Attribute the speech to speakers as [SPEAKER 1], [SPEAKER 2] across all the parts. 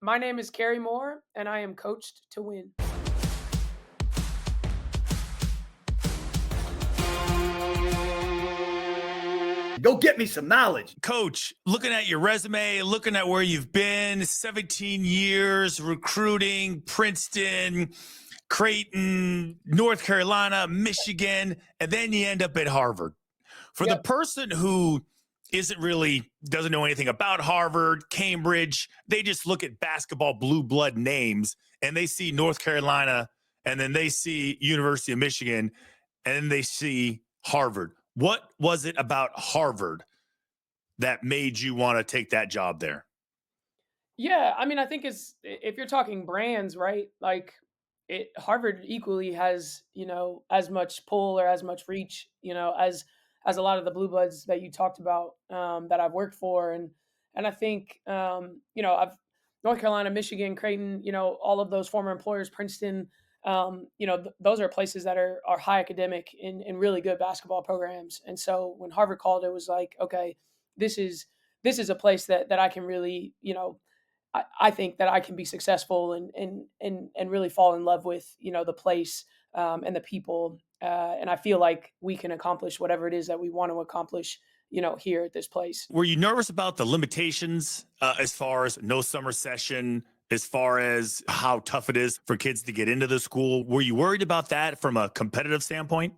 [SPEAKER 1] My name is Carrie Moore, and I am coached to win.
[SPEAKER 2] Go get me some knowledge.
[SPEAKER 3] Coach, looking at your resume, looking at where you've been, 17 years recruiting, Princeton, Creighton, North Carolina, Michigan, and then you end up at Harvard. For the
[SPEAKER 1] Yep.
[SPEAKER 3] person who doesn't know anything about Harvard, Cambridge, they just look at basketball blue blood names and they see North Carolina and then they see University of Michigan and then they see Harvard. What was it about Harvard that made you want to take that job there?
[SPEAKER 1] Yeah, I mean, I think it's if you're talking brands, right? Like Harvard equally has, as much pull or as much reach, as a lot of the blue bloods that you talked about that I've worked for, and I think I've North Carolina, Michigan, Creighton, all of those former employers, Princeton, those are places that are high academic and really good basketball programs. And so when Harvard called, it was like, okay, this is a place that I can really, I think that I can be successful and really fall in love with the place and the people, and I feel like we can accomplish whatever it is that we want to accomplish here at this place.
[SPEAKER 3] Were you nervous about the limitations as far as no summer session, as far as how tough it is for kids to get into the school? Were you worried about that from a competitive standpoint?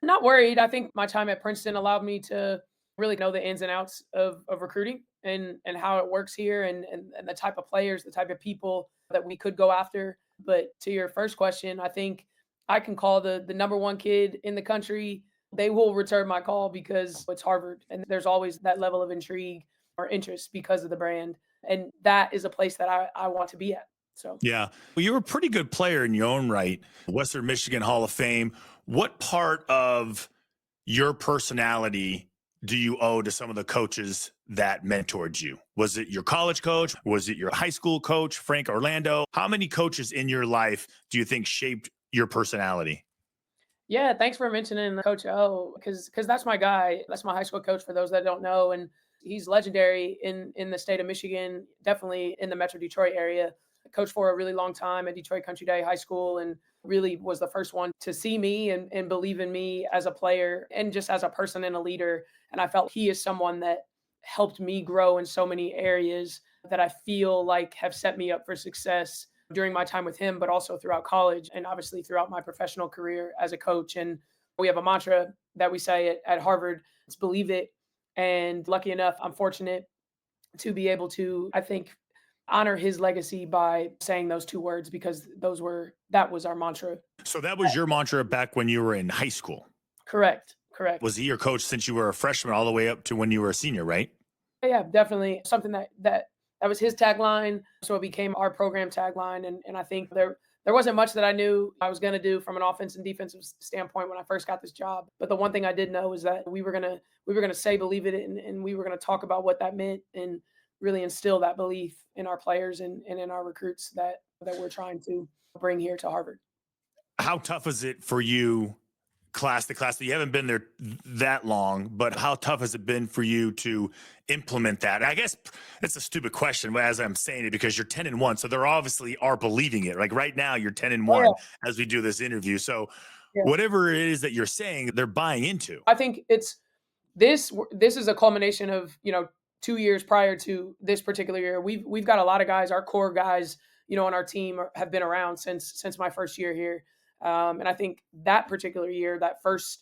[SPEAKER 1] Not worried. I think my time at Princeton allowed me to really know the ins and outs of recruiting and how it works here and the type of players, the type of people that we could go after. But to your first question, I think I can call the number one kid in the country. They will return my call because it's Harvard. And there's always that level of intrigue or interest because of the brand. And that is a place that I want to be at. So
[SPEAKER 3] Yeah. Well, you're a pretty good player in your own right. Western Michigan Hall of Fame. What part of your personality do you owe to some of the coaches that mentored you? Was it your college coach? Was it your high school coach, Frank Orlando? How many coaches in your life do you think shaped your personality?
[SPEAKER 1] yeah, thanks for mentioning Coach O because that's my guy. That's my high school coach for those that don't know, and he's legendary in the state of Michigan, definitely in the Metro Detroit area. Coached for a really long time at Detroit Country Day High School, and really was the first one to see me and believe in me as a player and just as a person and a leader. And I felt he is someone that helped me grow in so many areas that I feel like have set me up for success during my time with him, but also throughout college and obviously throughout my professional career as a coach. And we have a mantra that we say at Harvard, it's believe it. And lucky enough, I'm fortunate to be able to, I think, honor his legacy by saying those two words because that was our mantra.
[SPEAKER 3] So that was your mantra back when you were in high school.
[SPEAKER 1] Correct. Correct.
[SPEAKER 3] Was he your coach since you were a freshman all the way up to when you were a senior, right?
[SPEAKER 1] Yeah, definitely something that was his tagline. So it became our program tagline. And I think there wasn't much that I knew I was going to do from an offense and defensive standpoint when I first got this job. But the one thing I did know is that we were gonna say believe it and we were gonna talk about what that meant and really instill that belief in our players and in our recruits that we're trying to bring here to Harvard.
[SPEAKER 3] How tough is it for you, class to class? You haven't been there that long, but how tough has it been for you to implement that? I guess it's a stupid question as I'm saying it because you're 10-1. So there obviously are believing it. Like right now, you're 10 and
[SPEAKER 1] Oh yeah,
[SPEAKER 3] 1 as we do this interview. So
[SPEAKER 1] yeah.
[SPEAKER 3] whatever it is that you're saying, they're buying into.
[SPEAKER 1] I think it's this is a culmination of 2 years prior to this particular year. We've got a lot of guys, our core guys, on our team have been around since my first year here, and I think that particular year, that first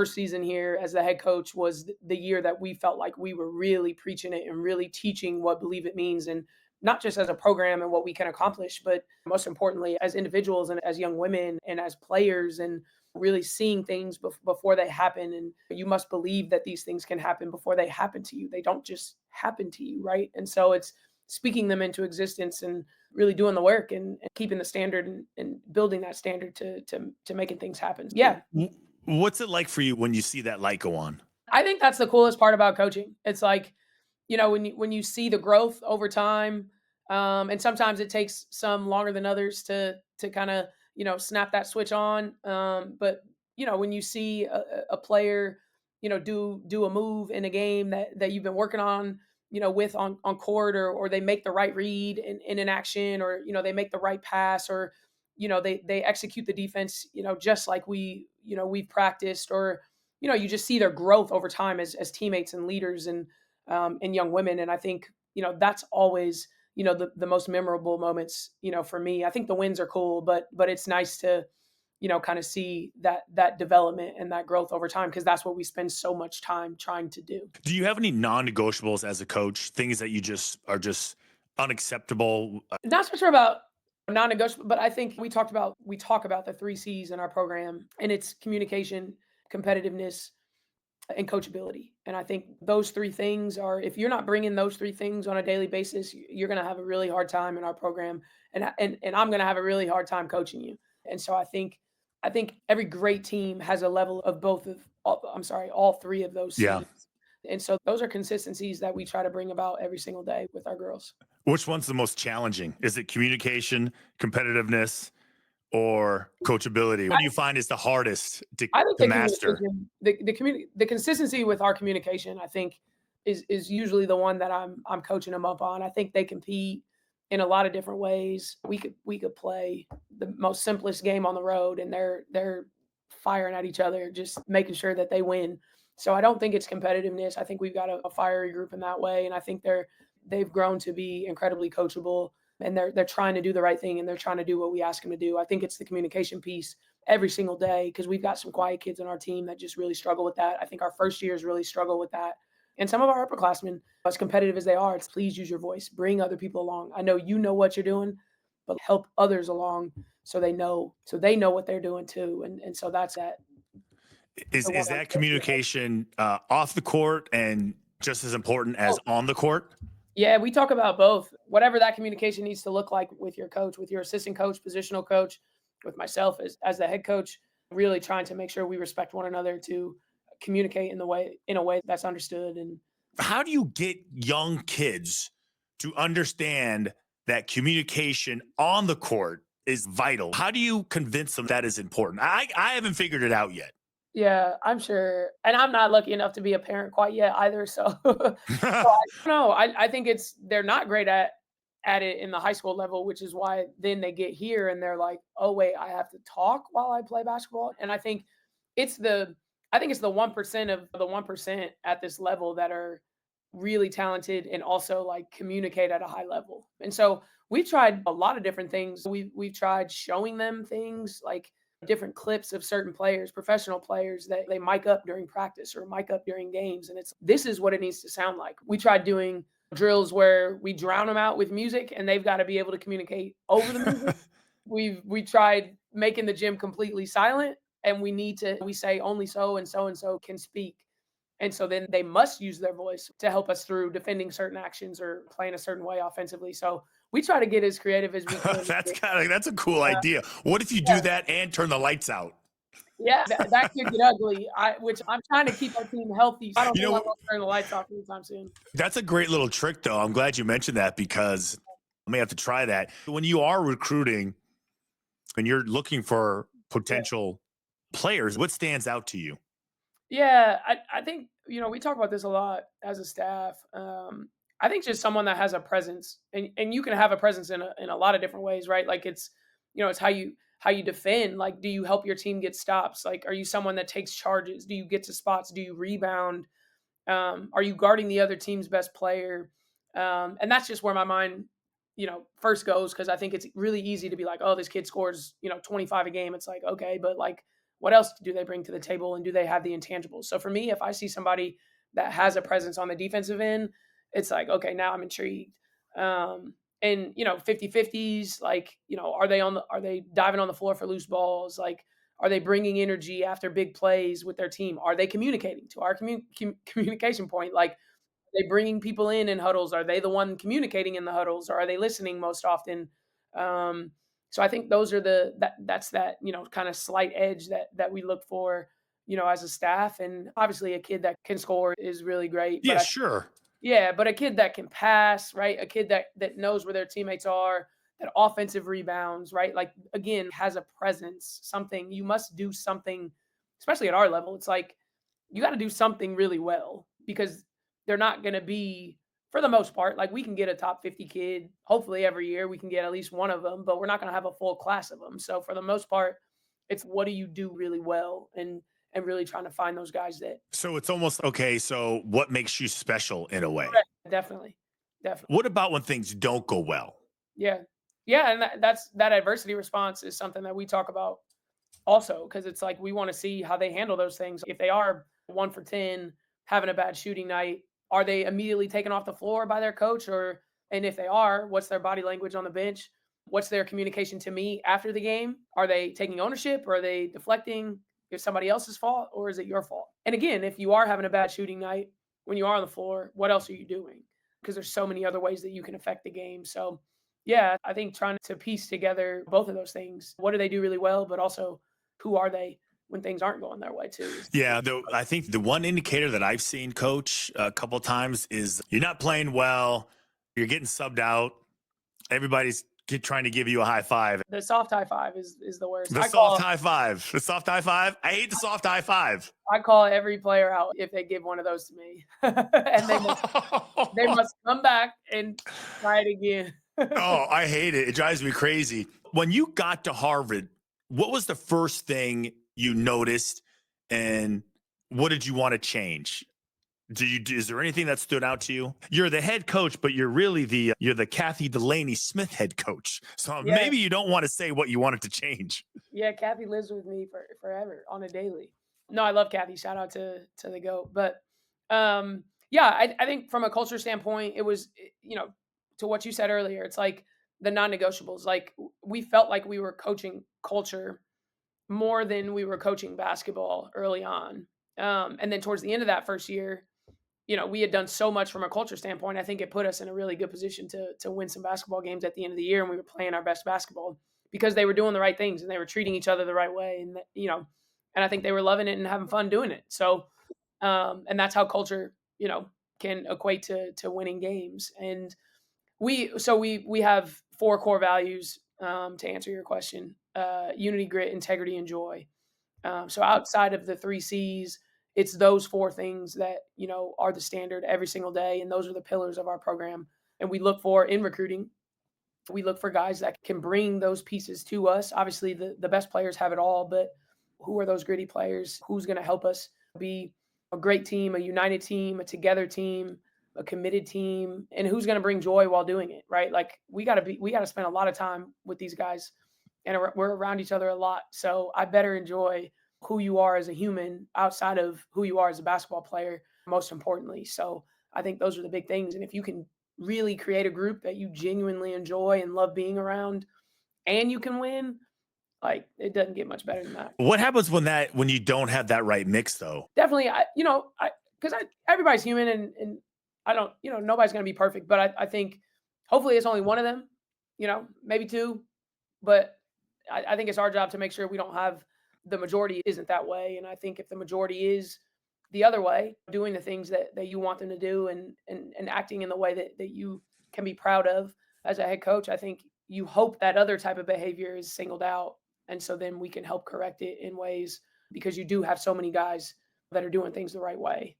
[SPEAKER 1] season here as the head coach was the year that we felt like we were really preaching it and really teaching what believe it means, and not just as a program and what we can accomplish, but most importantly as individuals and as young women and as players and really seeing things before they happen. And you must believe that these things can happen before they happen to you. They don't just happen to you, right? And so it's speaking them into existence and really doing the work and keeping the standard and building that standard to making things happen. Yeah,
[SPEAKER 3] What's it like for you when you see that light go on?
[SPEAKER 1] I think that's the coolest part about coaching. It's like, when you see the growth over time, and sometimes it takes some longer than others to kind of snap that switch on. But when you see a player, do a move in a game that you've been working on, with on court, or they make the right read in an action, or, they make the right pass, or, they execute the defense, just like we've practiced, or, you just see their growth over time as teammates and leaders, and young women. And I think, that's always, the most memorable moments, for me. I think the wins are cool, but it's nice to, kind of see that development and that growth over time, because that's what we spend so much time trying to do.
[SPEAKER 3] Do you have any non-negotiables as a coach? Things that you just are just unacceptable?
[SPEAKER 1] Not so sure about non-negotiable, but I think we talk about the 3 C's in our program, and it's communication, competitiveness, and coachability. And I think those 3 things are, if you're not bringing those 3 things on a daily basis, you're going to have a really hard time in our program, and I'm going to have a really hard time coaching you. And so I think every great team has a level of all 3 of those
[SPEAKER 3] Yeah.
[SPEAKER 1] C's. And so those are consistencies that we try to bring about every single day with our girls.
[SPEAKER 3] Which one's the most challenging? Is it communication, competitiveness, or coachability? What do you find is the hardest
[SPEAKER 1] I think
[SPEAKER 3] to master?
[SPEAKER 1] the consistency with our communication, I think, is usually the one that I'm coaching them up on. I think they compete in a lot of different ways. We could play the most simplest game on the road, and they're firing at each other, just making sure that they win. So I don't think it's competitiveness. I think we've got a fiery group in that way, and I think they've grown to be incredibly coachable, and they're trying to do the right thing, and they're trying to do what we ask them to do. I think it's the communication piece every single day, because we've got some quiet kids on our team that just really struggle with that. I think our first years really struggle with that. And some of our upperclassmen, as competitive as they are, it's please use your voice, bring other people along. I know you know what you're doing, but help others along so they know what they're doing too. And so that's that.
[SPEAKER 3] Is that communication off the court and just as important as on the court?
[SPEAKER 1] Yeah, we talk about both. Whatever that communication needs to look like with your coach, with your assistant coach, positional coach, with myself as the head coach, really trying to make sure we respect one another, to communicate in a way that's understood. And
[SPEAKER 3] How do you get young kids to understand that communication on the court is vital? How do you convince them that is important? I haven't figured it out yet.
[SPEAKER 1] yeah, I'm sure. And I'm not lucky enough to be a parent quite yet either. So, so I don't know. I think they're not great at it in the high school level, which is why then they get here and they're like, oh wait, I have to talk while I play basketball. And it's the I think it's the 1% of the 1% at this level that are really talented and also like communicate at a high level. And so we've tried a lot of different things. We've tried showing them things like different clips of certain players, professional players, that they mic up during practice or mic up during games. And this is what it needs to sound like. We tried doing drills where we drown them out with music, and they've got to be able to communicate over the music. We tried making the gym completely silent, and we say only so and so can speak. And so then they must use their voice to help us through defending certain actions or playing a certain way offensively. So we try to get as creative as we can.
[SPEAKER 3] That's a cool idea. What if you do that and turn the lights out?
[SPEAKER 1] Yeah, that could get ugly. Which I'm trying to keep our team healthy. So I don't
[SPEAKER 3] You
[SPEAKER 1] think I'm
[SPEAKER 3] know,
[SPEAKER 1] gonna turn the lights off anytime soon.
[SPEAKER 3] that's a great little trick, though. I'm glad you mentioned that because I may have to try that. When you are recruiting and you're looking for potential players, what stands out to you?
[SPEAKER 1] Yeah, I think, we talk about this a lot as a staff. I think just someone that has a presence, and you can have a presence in a lot of different ways, right? Like it's how you defend. Like, do you help your team get stops? Like, are you someone that takes charges? Do you get to spots? Do you rebound? Are you guarding the other team's best player? And that's just where my mind, first goes, because I think it's really easy to be like, oh, this kid scores, 25 a game. It's like, okay, but like, what else do they bring to the table, and do they have the intangibles? So for me, if I see somebody that has a presence on the defensive end, it's like, okay, now I'm intrigued. And 50-50s, like, are they diving on the floor for loose balls? Like, are they bringing energy after big plays with their team? Are they communicating to our communication point? Like, are they bringing people in huddles? Are they the one communicating in the huddles, or are they listening most often? So I think those are that's that, kind of slight edge that we look for, as a staff. And obviously a kid that can score is really great.
[SPEAKER 3] Yeah,
[SPEAKER 1] But
[SPEAKER 3] sure.
[SPEAKER 1] yeah, but a kid that can pass, right? A kid that knows where their teammates are, that offensive rebounds, right? Like, again, has a presence, something. You must do something, especially at our level. It's like you got to do something really well, because they're not going to be for the most part. Like we can get a top 50 kid, hopefully every year we can get at least one of them, but we're not going to have a full class of them. So for the most part, it's what do you do really well and really trying to find those guys that
[SPEAKER 3] So it's almost okay. So what makes you special in a way?
[SPEAKER 1] definitely, definitely.
[SPEAKER 3] What about when things don't go well?
[SPEAKER 1] Yeah. Yeah. And that adversity response is something that we talk about also because it's like we want to see how they handle those things. If they are 1 for 10, having a bad shooting night, are they immediately taken off the floor by their coach? And if they are, what's their body language on the bench? What's their communication to me after the game? Are they taking ownership or are they deflecting? Is somebody else's fault or is it your fault? And again, if you are having a bad shooting night when you are on the floor, what else are you doing? Because there's so many other ways that you can affect the game. So, yeah, I think trying to piece together both of those things. What do they do really well, but also who are they when things aren't going their way too?
[SPEAKER 3] Yeah, I think the one indicator that I've seen, Coach, a couple of times is you're not playing well, you're getting subbed out, everybody's trying to give you a high five.
[SPEAKER 1] The soft high five is the worst.
[SPEAKER 3] The soft high five. The soft high five. I hate the soft high five.
[SPEAKER 1] I call every player out if they give one of those to me, and they must come back and try it again.
[SPEAKER 3] Oh, I hate it. It drives me crazy. When you got to Harvard, what was the first thing you noticed and what did you want to change? Is there anything that stood out to you? You're the head coach, but you're really you're the Kathy Delaney Smith head coach. So
[SPEAKER 1] Yeah.
[SPEAKER 3] maybe you don't want to say what you wanted to change.
[SPEAKER 1] Yeah, Kathy lives with me forever on a daily. No, I love Kathy. Shout out to the GOAT. But yeah, I think from a culture standpoint, it was to what you said earlier. It's like the non-negotiables. Like we felt like we were coaching culture more than we were coaching basketball early on. And then towards the end of that first year, we had done so much from a culture standpoint. I think it put us in a really good position to win some basketball games at the end of the year, and we were playing our best basketball because they were doing the right things and they were treating each other the right way, and I think they were loving it and having fun doing it. So, and that's how culture, can equate to winning games. And we have 4 core values to answer your question: unity, grit, integrity, and joy. So outside of the 3 C's, it's those 4 things that, are the standard every single day. And those are the pillars of our program. And we look for in recruiting, we look for guys that can bring those pieces to us. Obviously the best players have it all, but who are those gritty players? Who's going to help us be a great team, a united team, a together team, a committed team, and who's going to bring joy while doing it, right? Like we got to spend a lot of time with these guys and we're around each other a lot. So I better enjoy who you are as a human outside of who you are as a basketball player, most importantly. So I think those are the big things. And if you can really create a group that you genuinely enjoy and love being around and you can win, like it doesn't get much better than that.
[SPEAKER 3] What happens when you don't have that right mix though?
[SPEAKER 1] Definitely, everybody's human and I don't, nobody's going to be perfect, but I think hopefully it's only one of them, maybe 2, but I think it's our job to make sure we don't have the majority isn't that way. And I think if the majority is the other way, doing the things that you want them to do and acting in the way that you can be proud of as a head coach, I think you hope that other type of behavior is singled out. And so then we can help correct it in ways because you do have so many guys that are doing things the right way.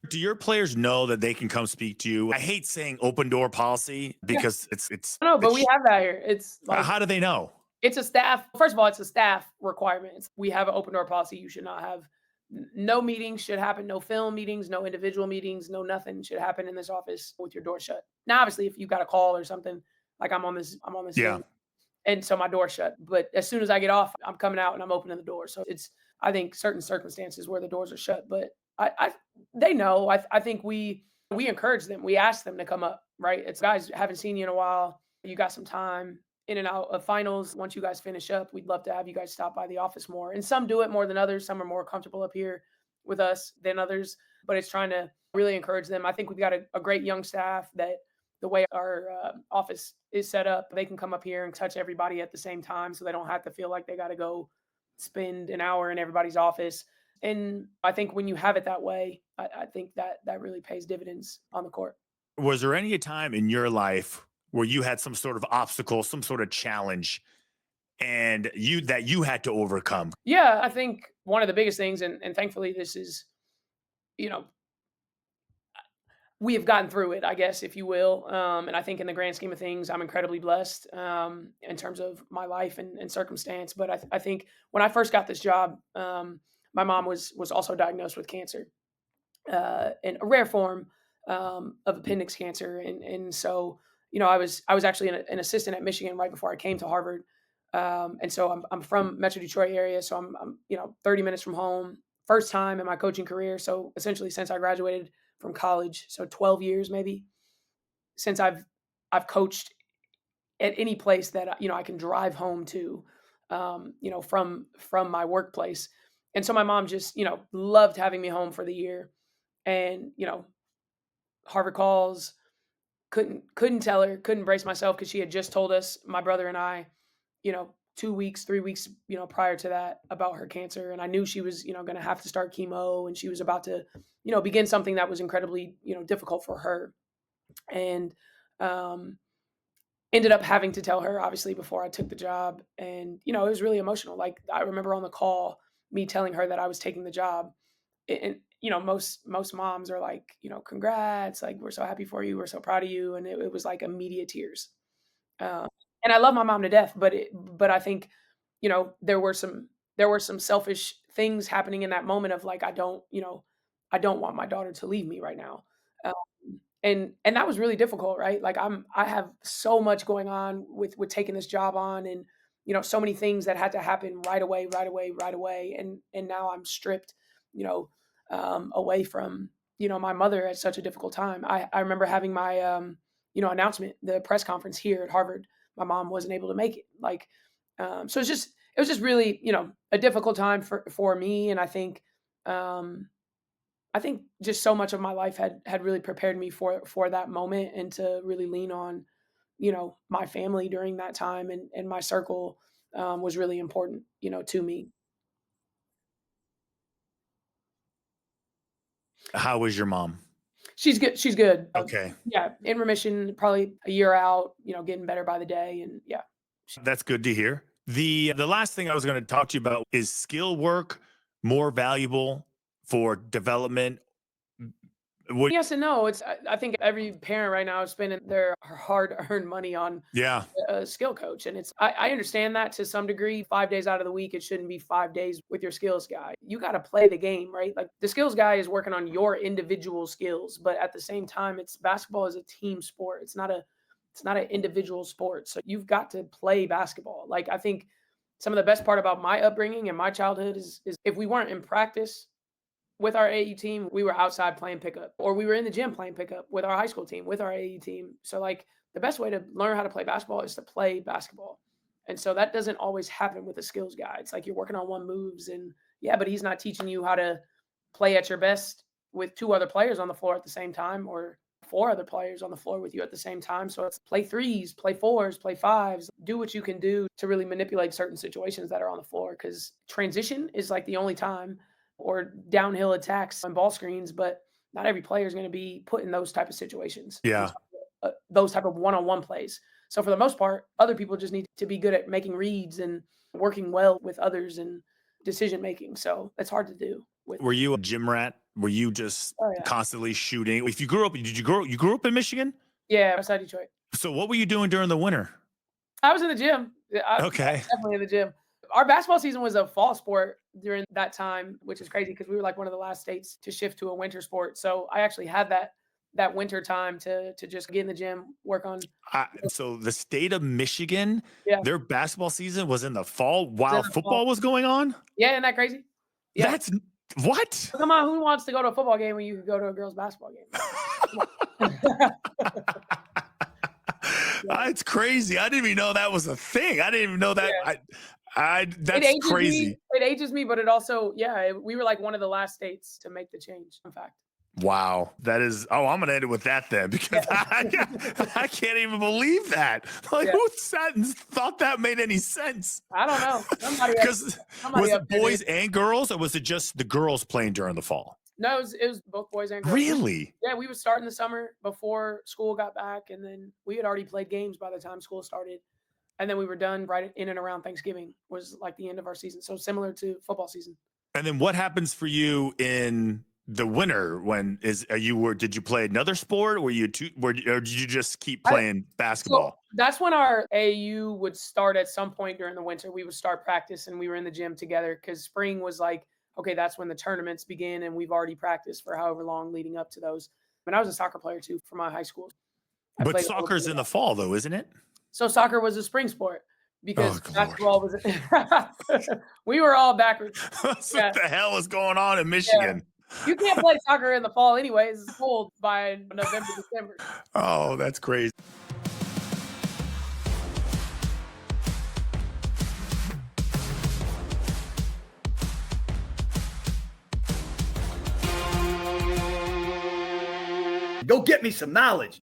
[SPEAKER 3] Do your players know that they can come speak to you? I hate saying open door policy because it's
[SPEAKER 1] no, but we have that here. It's like,
[SPEAKER 3] how do they know?
[SPEAKER 1] It's a staff. First of all, it's a staff requirement. We have an open door policy. You should not have no meetings should happen. No film meetings, no individual meetings, no nothing should happen in this office with your door shut. Now, obviously, if you've got a call or something, like I'm on this
[SPEAKER 3] Yeah.
[SPEAKER 1] Zoom, and so my door's shut. But as soon as I get off, I'm coming out and I'm opening the door. So it's, I think, certain circumstances where the doors are shut. But they know. I think we encourage them. We ask them to come up, right? It's guys, haven't seen you in a while. You got some time in and out of finals. Once you guys finish up, we'd love to have you guys stop by the office more. And some do it more than others. Some are more comfortable up here with us than others. But it's trying to really encourage them. I think we've got a great young staff that the way our office is set up, they can come up here and touch everybody at the same time. So they don't have to feel like they got to go spend an hour in everybody's office. And I think when you have it that way, I think that really pays dividends on the court.
[SPEAKER 3] Was there any time in your life where you had some sort of obstacle, some sort of challenge, and you had to overcome?
[SPEAKER 1] Yeah, I think one of the biggest things, and thankfully this is, we have gotten through it, I guess, if you will. And I think in the grand scheme of things, I'm incredibly blessed in terms of my life and circumstance. But I think when I first got this job, my mom was also diagnosed with cancer, in a rare form of appendix cancer, and so I was actually an assistant at Michigan right before I came to Harvard, and so I'm from Metro Detroit area, so I'm 30 minutes from home. First time in my coaching career, so essentially since I graduated from college, so 12 years maybe since I've coached at any place that I can drive home to, from my workplace. And so my mom just loved having me home for the year, and Harvard calls, couldn't tell her, couldn't brace myself because she had just told us, my brother and I, 2 weeks, 3 weeks, prior to that, about her cancer, and I knew she was going to have to start chemo, and she was about to begin something that was incredibly difficult for her, and um, ended up having to tell her obviously before I took the job, and it was really emotional. Like, I remember on the call me telling her that I was taking the job, and most moms are like, congrats, like, we're so happy for you, we're so proud of you, and it was like immediate tears. um, and I love my mom to death, but I think there were some selfish things happening in that moment of like, I don't want my daughter to leave me right now. um, and that was really difficult, right? Like, I have so much going on with taking this job on, and so many things that had to happen right away, right away, right away, and now I'm stripped, you know away from my mother at such a difficult time. I remember having my announcement, the press conference here at Harvard. My mom wasn't able to make it. Like, so it was just really a difficult time for me, and I think just so much of my life had really prepared me for that moment, and to really lean on my family during that time, and my circle was really important to me.
[SPEAKER 3] How was your mom?
[SPEAKER 1] She's good. She's good.
[SPEAKER 3] Okay.
[SPEAKER 1] Yeah, in remission, probably a year out, getting better by the day, and yeah.
[SPEAKER 3] That's good to hear. The last thing I was going to talk to you about is skill work more valuable for development? What
[SPEAKER 1] Yes and no. I think every parent right now is spending their hard-earned money on
[SPEAKER 3] Yeah.
[SPEAKER 1] a skill coach, and I understand that to some degree. 5 days out of the week, it shouldn't be 5 days with your skills guy. You got to play the game, right? Like, the skills guy is working on your individual skills, but at the same time, it's basketball is a team sport. It's not an individual sport. So you've got to play basketball. Like, I think some of the best part about my upbringing and my childhood is if we weren't in practice with our AU team, we were outside playing pickup, or we were in the gym playing pickup with our high school team, with our AU team. So, like, the best way to learn how to play basketball is to play basketball. And so that doesn't always happen with a skills guy. It's like you're working on one moves, and yeah, but he's not teaching you how to play at your best with two other players on the floor at the same time, or four other players on the floor with you at the same time. So it's play threes, play fours, play fives, do what you can do to really manipulate certain situations that are on the floor, because transition is like the only time, or downhill attacks on ball screens, but not every player is going to be put in those type of situations. And
[SPEAKER 3] Yeah.
[SPEAKER 1] so, those type of one-on-one plays. So for the most part, other people just need to be good at making reads and working well with others and decision making. So that's hard to do with.
[SPEAKER 3] Were you a gym rat? Were you just
[SPEAKER 1] Oh yeah,
[SPEAKER 3] constantly shooting? If you grew up, did you grew up in Michigan?
[SPEAKER 1] yeah, Westside Detroit.
[SPEAKER 3] So what were you doing during the winter?
[SPEAKER 1] I was in the gym. Yeah, I was
[SPEAKER 3] Okay.
[SPEAKER 1] definitely in the gym. Our basketball season was a fall sport during that time, which is crazy because we were like one of the last states to shift to a winter sport. So I actually had that winter time to just get in the gym, work on.
[SPEAKER 3] So the state of Michigan,
[SPEAKER 1] Yeah,
[SPEAKER 3] their basketball season was in the fall
[SPEAKER 1] it's in
[SPEAKER 3] while
[SPEAKER 1] the fall.
[SPEAKER 3] football was going on?
[SPEAKER 1] Yeah, isn't that crazy? Yeah.
[SPEAKER 3] That's what?
[SPEAKER 1] Come on, who wants to go to a football game when you could go to a girls' basketball game? Come on. Yeah,
[SPEAKER 3] It's crazy. I didn't even know that was a thing. I didn't even know that.
[SPEAKER 1] yeah. It
[SPEAKER 3] That's
[SPEAKER 1] ages me.
[SPEAKER 3] crazy.
[SPEAKER 1] It ages me, but it also, yeah, we were like one of the last states to make the change. In fact,
[SPEAKER 3] Wow. That is, oh, I'm going to end it with that then because
[SPEAKER 1] yeah,
[SPEAKER 3] I can't even believe that. Like,
[SPEAKER 1] yeah.
[SPEAKER 3] who sat and thought that made any sense?
[SPEAKER 1] I don't know.
[SPEAKER 3] Because
[SPEAKER 1] Somebody
[SPEAKER 3] was
[SPEAKER 1] up
[SPEAKER 3] it
[SPEAKER 1] there
[SPEAKER 3] boys
[SPEAKER 1] did.
[SPEAKER 3] and girls or was it just the girls playing during the fall?
[SPEAKER 1] No, it was both boys and girls.
[SPEAKER 3] Really?
[SPEAKER 1] Yeah, we would start in the summer before school got back, and then we had already played games by the time school started, and then we were done right in and around Thanksgiving was like the end of our season. So similar to football season.
[SPEAKER 3] And then what happens for you in the winter did you play another sport? Or did you just keep playing
[SPEAKER 1] So
[SPEAKER 3] basketball?
[SPEAKER 1] that's when our AU would start at some point during the winter. We would start practice and we were in the gym together because spring was like, okay, that's when the tournaments begin and we've already practiced for however long leading up to those. And I was a soccer player too for my high school. I
[SPEAKER 3] But
[SPEAKER 1] played a little
[SPEAKER 3] soccer's
[SPEAKER 1] bit
[SPEAKER 3] in
[SPEAKER 1] of
[SPEAKER 3] the
[SPEAKER 1] that.
[SPEAKER 3] fall though, isn't it?
[SPEAKER 1] So soccer was a spring sport
[SPEAKER 3] Oh,
[SPEAKER 1] because
[SPEAKER 3] Lord.
[SPEAKER 1] basketball was we were all backwards.
[SPEAKER 3] What
[SPEAKER 1] Yeah.
[SPEAKER 3] the hell is going on in
[SPEAKER 1] Yeah.
[SPEAKER 3] Michigan?
[SPEAKER 1] You can't play soccer in the fall anyways. It's cold by November, December.
[SPEAKER 3] Oh, that's crazy.
[SPEAKER 2] Go get me some knowledge.